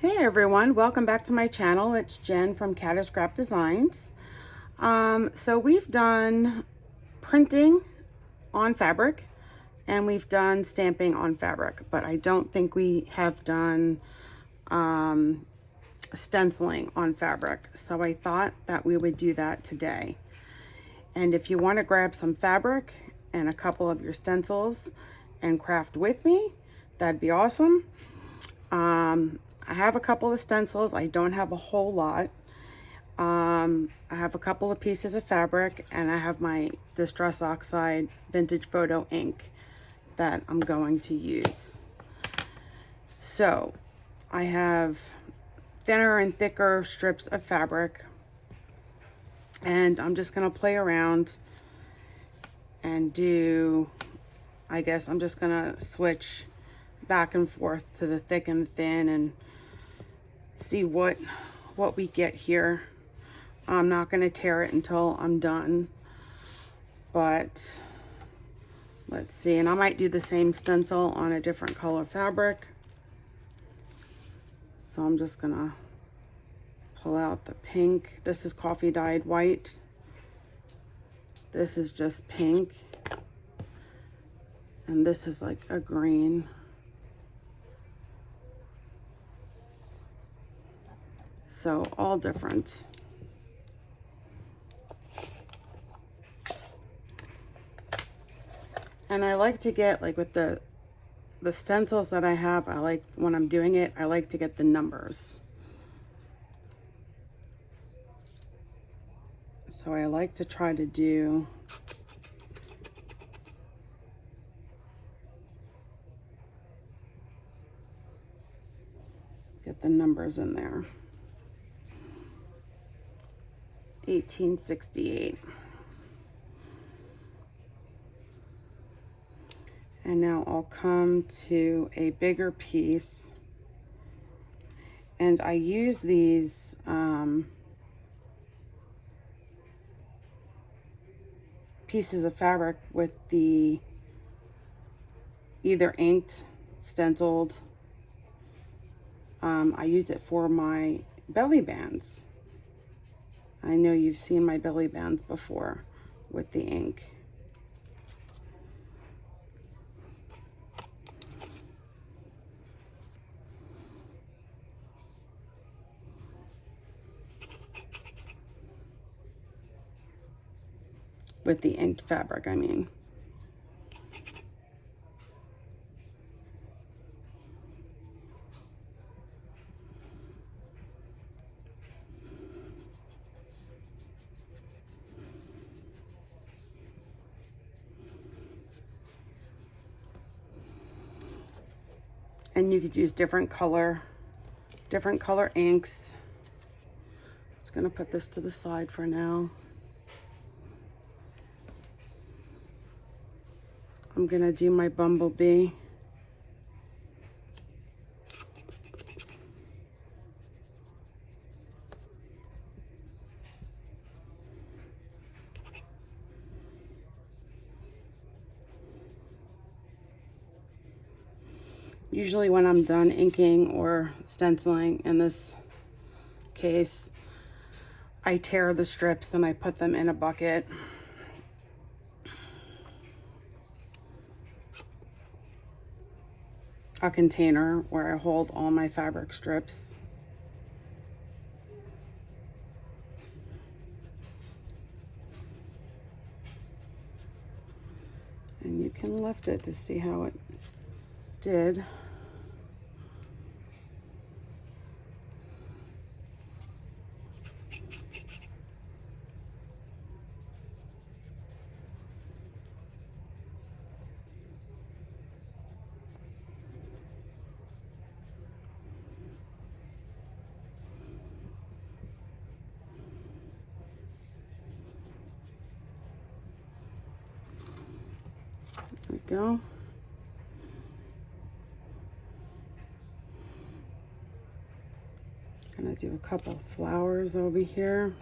Hey everyone, welcome back to my channel. It's Jen from Cat Scrap Designs. So we've done printing on fabric and we've done stamping on fabric, but I don't think we have done stenciling on fabric. So I thought that we would do that today. And if you want to grab some fabric and a couple of your stencils and craft with me, that'd be awesome. I have a couple of stencils. I don't have a whole lot. I have a couple of pieces of fabric and I have my Distress Oxide Vintage Photo ink that I'm going to use. So I have thinner and thicker strips of fabric and I'm just going to play around and do, I guess I'm just going to switch back and forth to the thick and the thin and see what we get here. I'm not going to tear it until I'm done, but let's see. And I might do the same stencil on a different color fabric. So I'm just going to pull out the pink. This is coffee dyed white. This is just pink. And this is like a green. So all different. And I like to get, like with the stencils that I have, I like, when I'm doing it, I like to get the numbers. So I like to try to get the numbers in there. 1868. And now I'll come to a bigger piece and I use these pieces of fabric with the either inked, stenciled. I use it for my belly bands. I know you've seen my belly bands before with the ink. With the inked fabric, I mean. And you could use different color inks. Just gonna put this to the side for now. I'm gonna do my bumblebee. Usually when I'm done inking or stenciling, in this case, I tear the strips and I put them in a bucket. A container where I hold all my fabric strips. And you can lift it to see how it did. There we go. Gonna do a couple of flowers over here.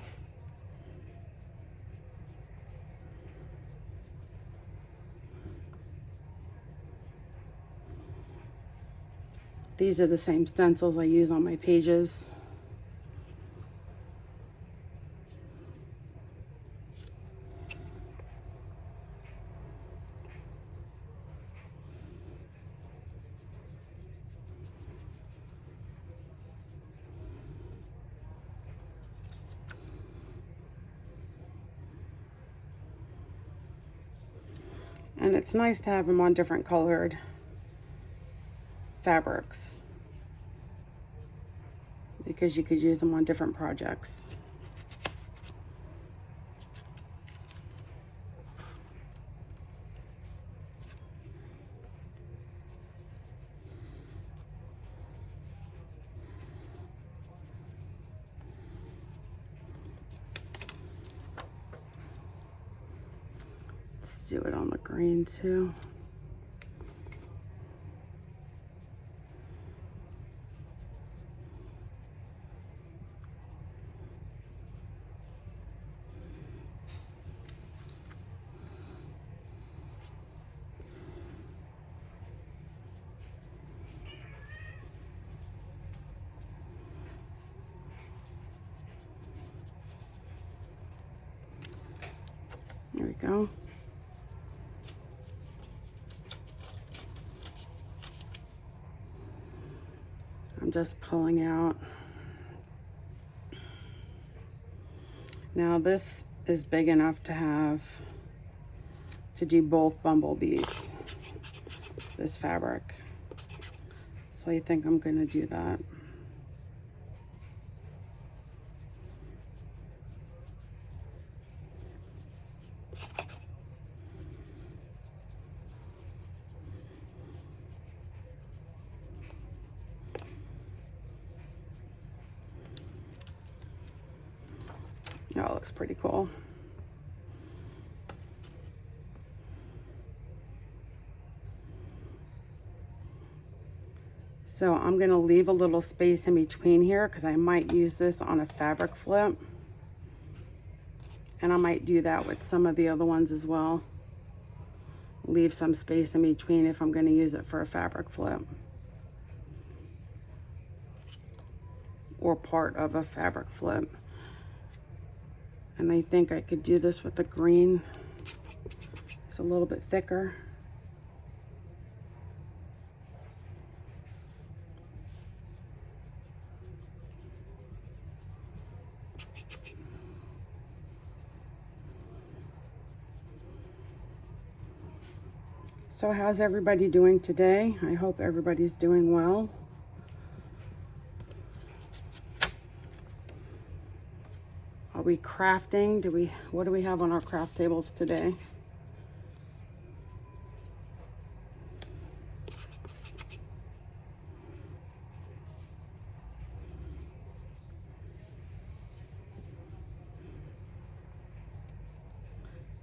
These are the same stencils I use on my pages. And it's nice to have them on different colored fabrics because you could use them on different projects. Let's do it on the green too. There we go. I'm just pulling out. Now this is big enough to do both bumblebees, this fabric. So I think I'm gonna do that. Oh, it looks pretty cool. So I'm going to leave a little space in between here because I might use this on a fabric flip. And I might do that with some of the other ones as well. Leave some space in between if I'm going to use it for a fabric flip. Or part of a fabric flip. And I think I could do this with the green. It's a little bit thicker. So how's everybody doing today? I hope everybody's doing well. Are we crafting? What do we have on our craft tables today?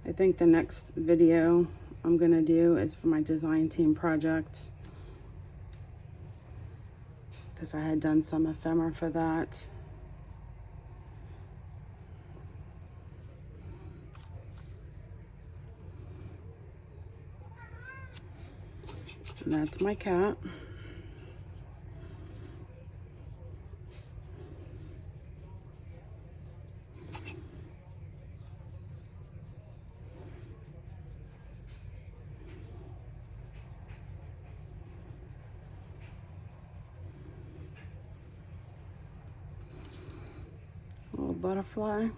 I think the next video I'm gonna do is for my design team project, because I had done some ephemera for that. And that's my cat. Little butterfly.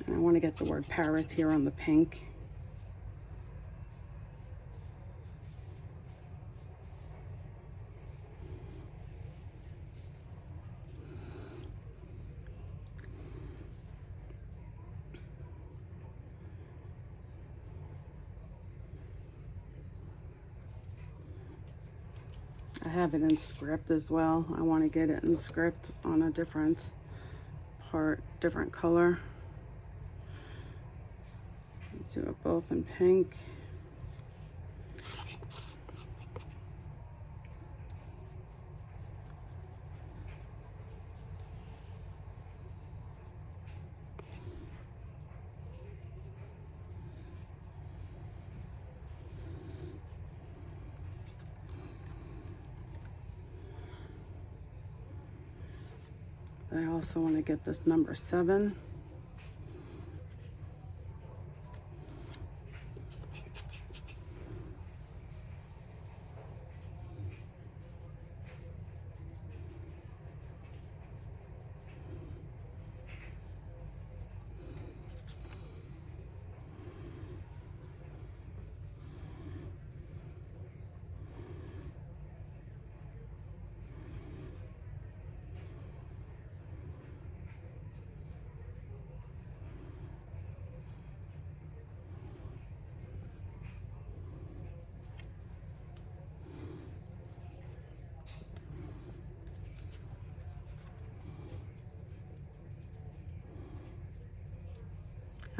And I want to get the word Paris here on the pink. I have it in script as well. I want to get it in script on a different part, different color. Do it both in pink. I also want to get this number 7.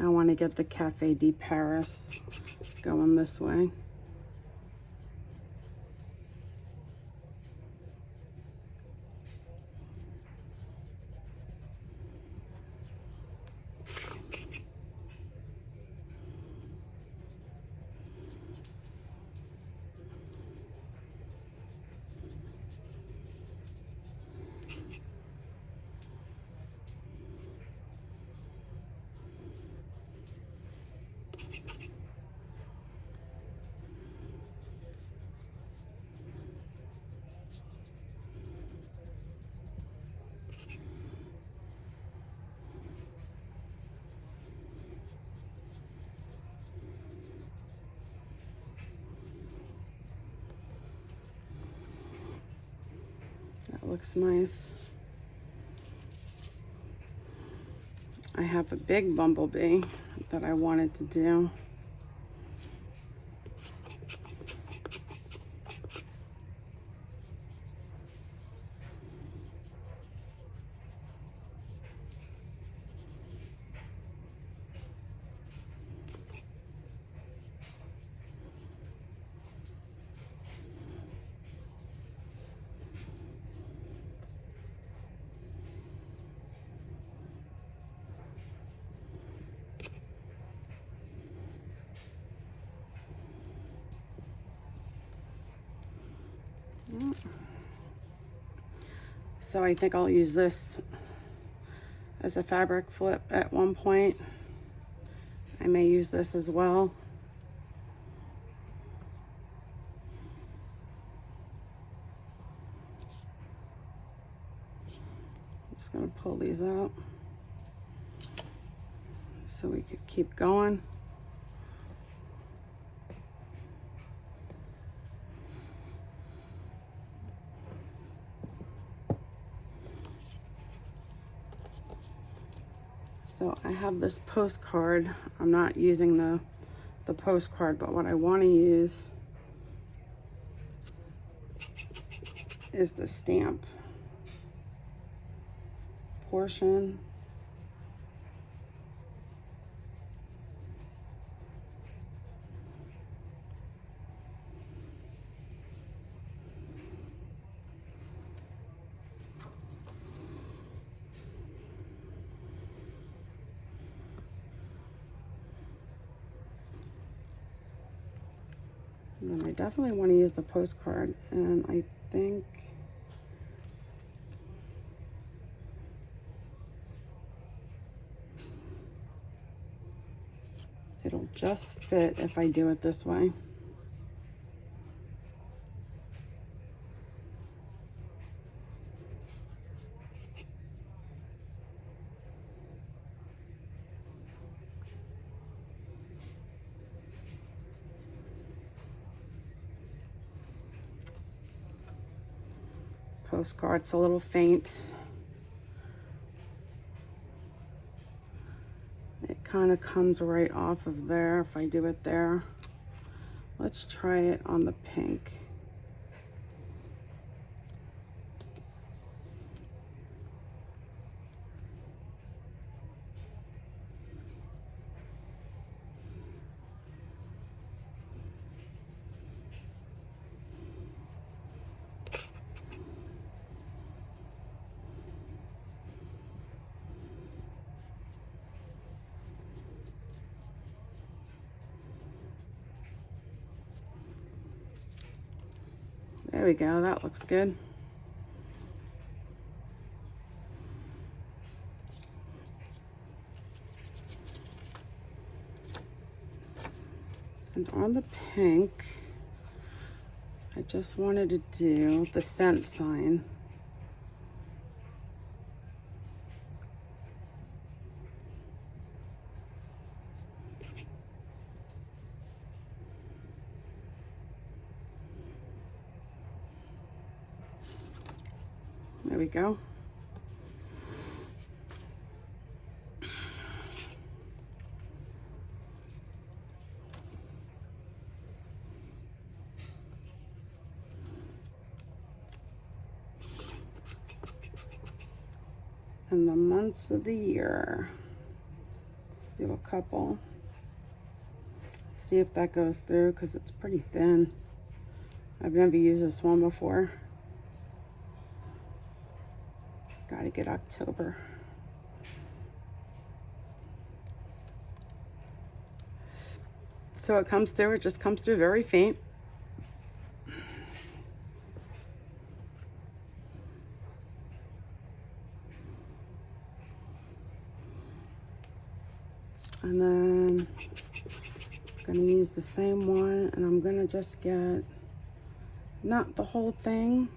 I want to get the Cafe de Paris going this way. That looks nice. I have a big bumblebee that I wanted to do. So I think I'll use this as a fabric flip at one point. I may use this as well. I'm just gonna pull these out so we could keep going. So I have this postcard. I'm not using the postcard, but what I want to use is the stamp portion. And then I definitely want to use the postcard, and I think it'll just fit if I do it this way. Postcard's a little faint. It kind of comes right off of there if I do it there. Let's try it on the pink. There we go, that looks good. And on the pink, I just wanted to do the cent sign. There we go. And the months of the year. Let's do a couple. See if that goes through, because it's pretty thin. I've never used this one before. Gotta get October. So it comes through, it just comes through very faint. And then I'm gonna use the same one, and I'm gonna just get, not the whole thing,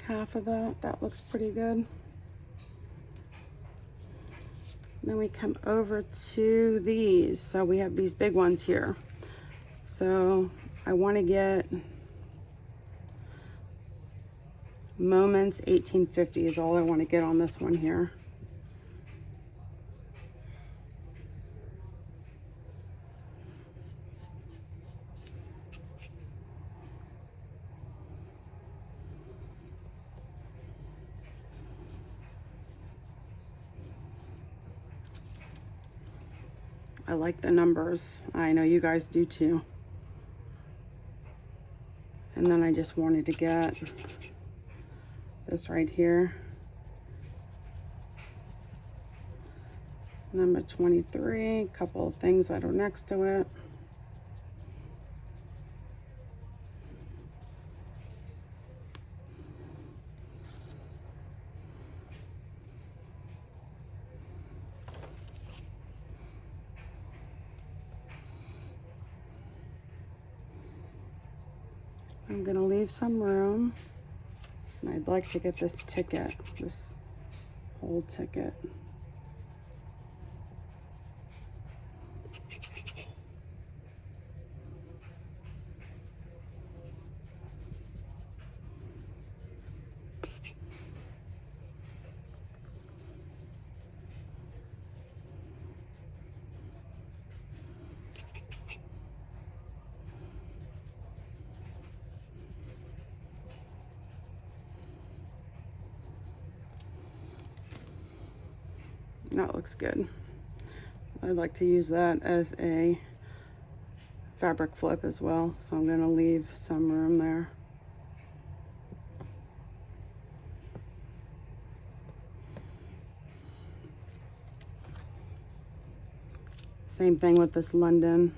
half of that. That looks pretty good. Then we come over to these. So we have these big ones here. So I want to get Moments 1850 is all I want to get on this one here. I like the numbers. I know you guys do too. And then I just wanted to get this right here. Number 23, a couple of things that are next to it. I'm gonna leave some room, and I'd like to get this ticket, this whole ticket. That looks good. I'd like to use that as a fabric flip as well, so I'm going to leave some room there. Same thing with this London.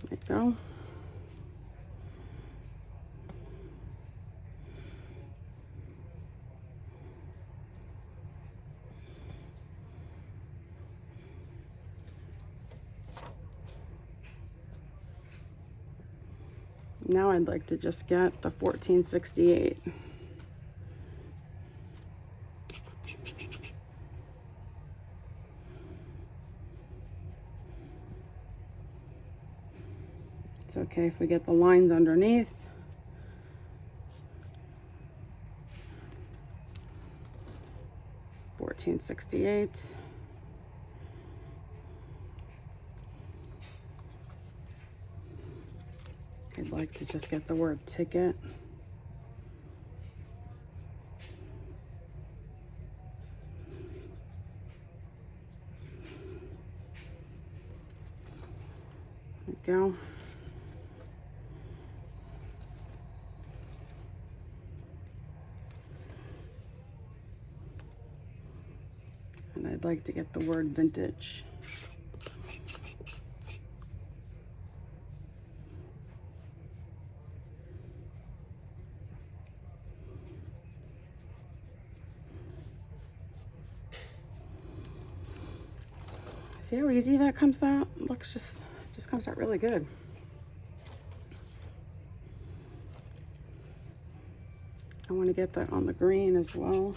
There you go. Now I'd like to just get the 1468. It's okay if we get the lines underneath. $14.68. I'd like to just get the word ticket. There we go. And I'd like to get the word vintage. See how easy that comes out? Looks just comes out really good. I want to get that on the green as well.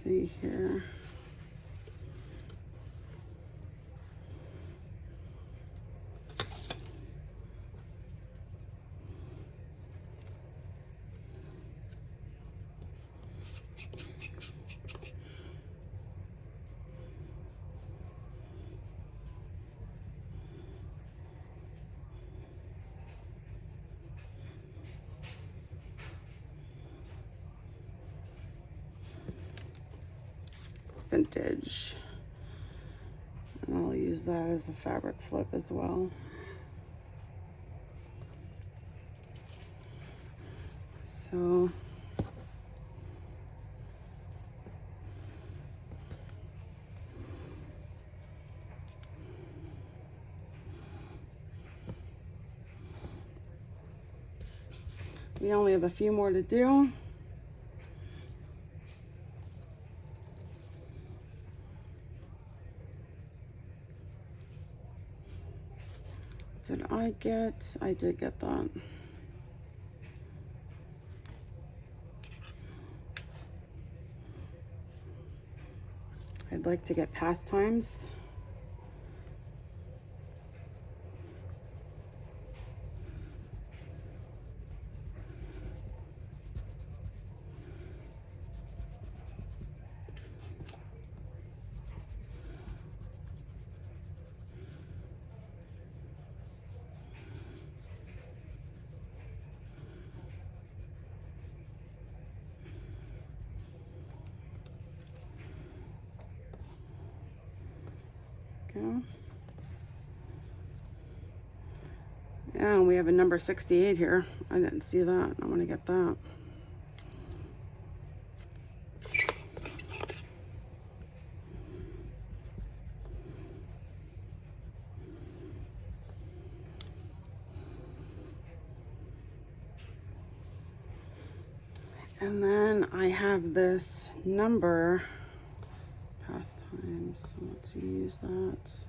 See here. Vintage, and I'll use that as a fabric flip as well. So we only have a few more to do. Did I get? I did get that. I'd like to get pastimes. Go. Yeah, and we have a number 68 here. I didn't see that. I want to get that. And then I have this number pastimes, so let's use that.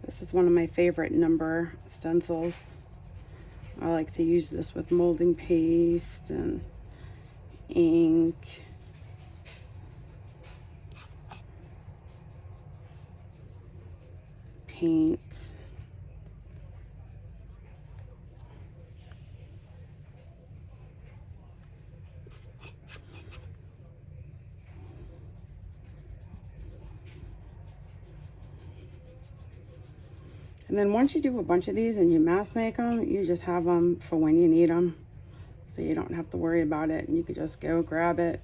This is one of my favorite number stencils. I like to use this with molding paste and ink. Paint. And then once you do a bunch of these and you mass make them, you just have them for when you need them. So you don't have to worry about it, and you could just go grab it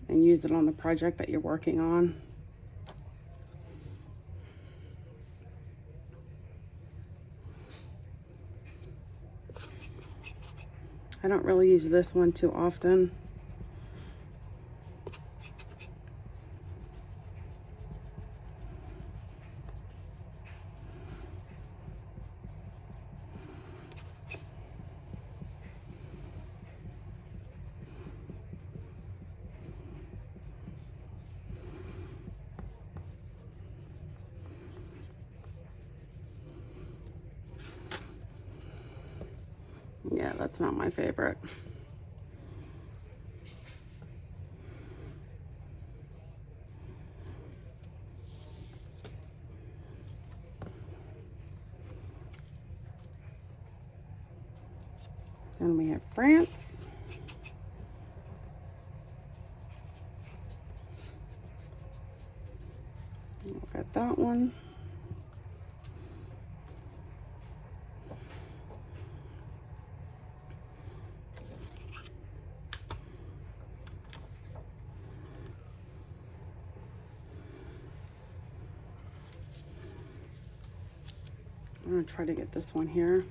and use it on the project that you're working on. I don't really use this one too often. that's not my favorite. Then we have France. Look at that one. I'm going to try to get this one here.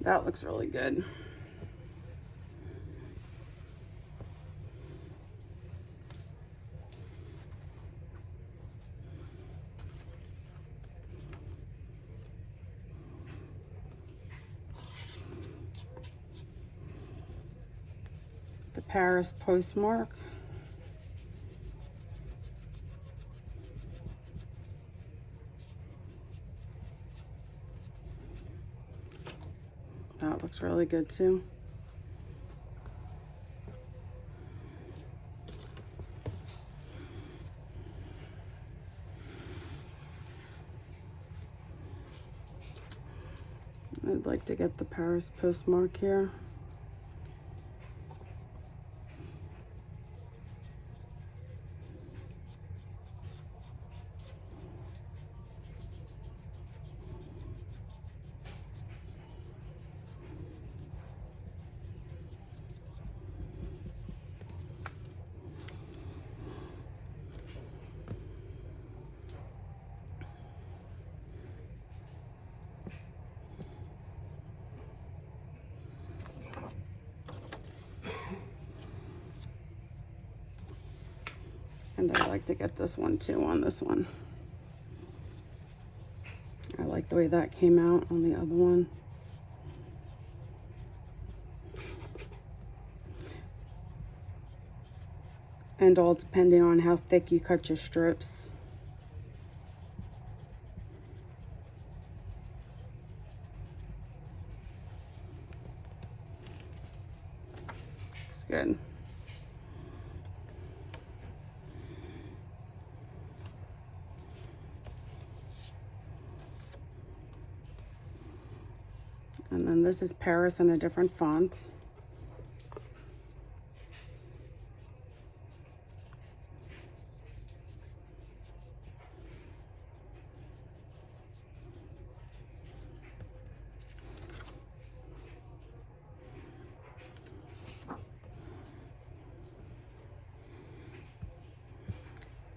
That looks really good. The Paris postmark. That looks really good too. I'd like to get the Paris postmark here. And I like to get this one too on this one. I like the way that came out on the other one. And all depending on how thick you cut your strips. Looks good. And then this is Paris in a different font.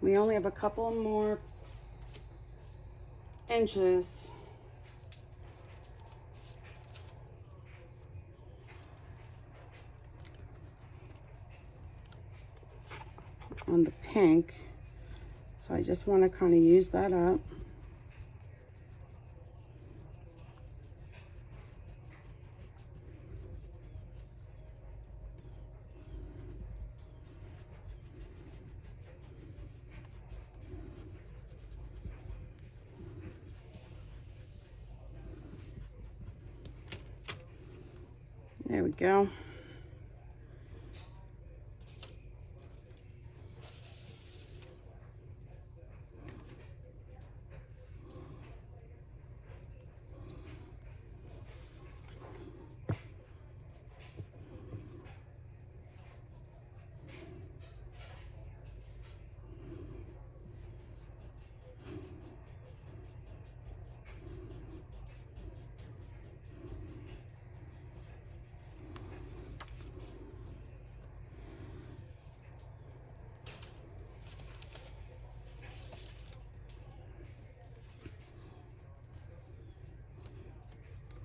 We only have a couple more inches on the pink, so I just want to kind of use that up. There we go.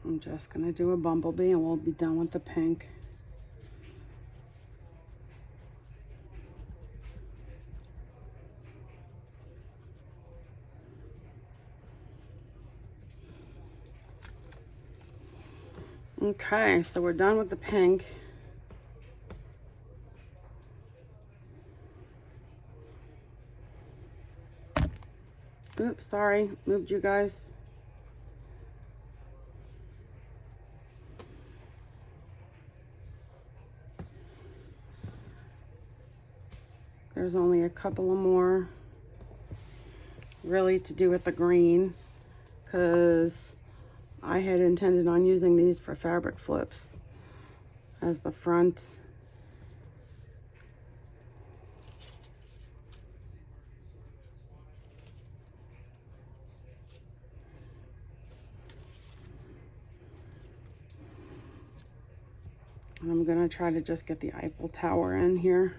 I'm just gonna do a bumblebee and we'll be done with the pink. Okay, so we're done with the pink. Oops, sorry, moved you guys. There's only a couple of more really to do with the green, because I had intended on using these for fabric flips as the front. And I'm gonna try to just get the Eiffel Tower in here.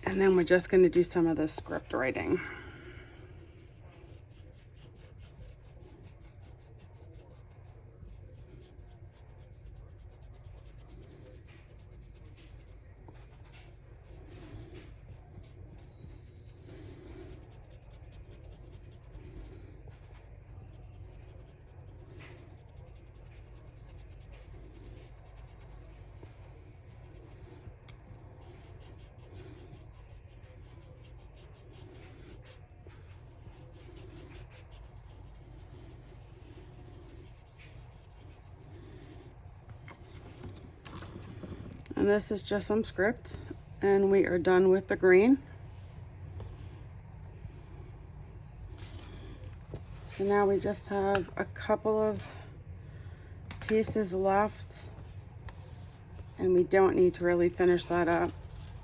And then we're just going to do some of the script writing. And this is just some script, and we are done with the green. So now we just have a couple of pieces left, and we don't need to really finish that up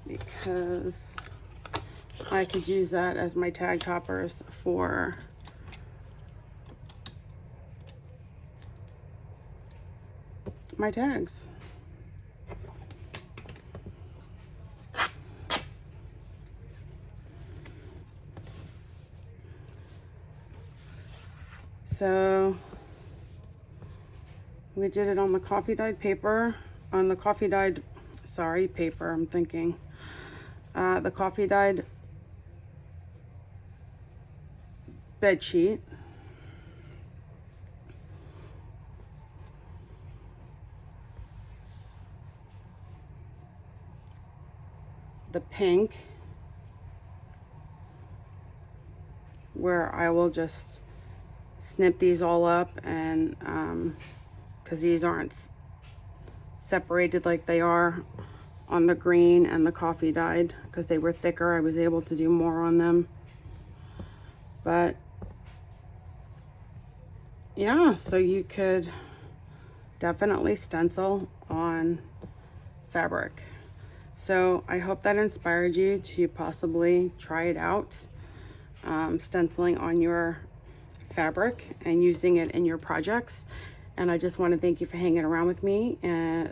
because I could use that as my tag toppers for my tags. So we did it on the coffee dyed paper, on the coffee dyed, sorry, paper, I'm thinking. The coffee dyed bed sheet. The pink, where I will just snip these all up, and because these aren't separated like they are on the green and the coffee dyed, because they were thicker, I was able to do more on them. But yeah, so you could definitely stencil on fabric. So I hope that inspired you to possibly try it out, stenciling on your fabric and using it in your projects. And I just want to thank you for hanging around with me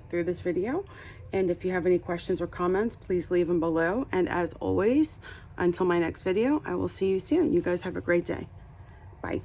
through this video. And if you have any questions or comments, please leave them below. And as always, until my next video, I will see you soon. You guys have a great day. Bye.